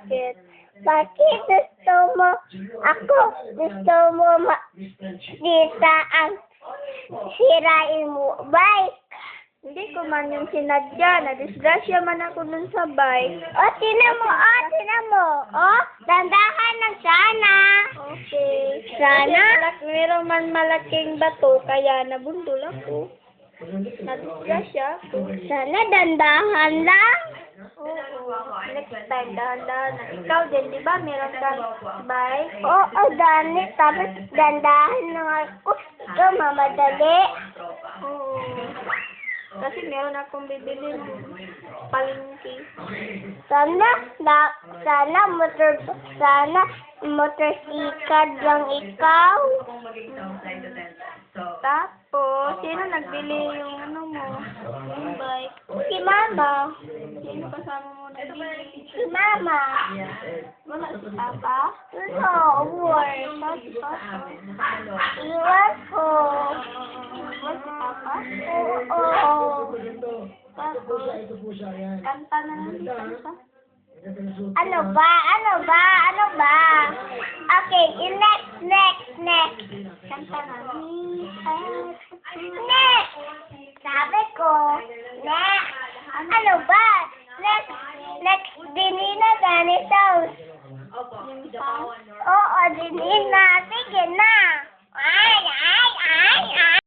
Bakit? Bakit gusto mo? Ako, gusto mo dita ang sirain mo bike. Hindi ko man yung sinadya. Na-disgrasya man ako dun sa bike. Tinan mo. Dandahan lang sana. Okay. Sana? Meron man malaking bato, kaya nabundol ako. Na-disgrasya ako. Sana dandahan lang. Oo. Next time, dahan-dahan na. Ikaw din, di ba? Meron kang bike? Oo, dani. Tapos dandahan lang ako. Ikaw, mamadali. Oo. Kasi meron akong bibili ng palengke. Sana motorsikad lang ikaw. Tapos, sino nagbili yung mo? Yung bike? Si Mama. Sino kasama mo nagbili? Si Mama. Wala si Papa? No, work. Si Papa. Iwan ko. Iwan si Papa? Oo. Tapos, kanta na lang si Kanta. Ano ba? Okay, next. Kanta na. Next! Sabi ko, next! Ano ba?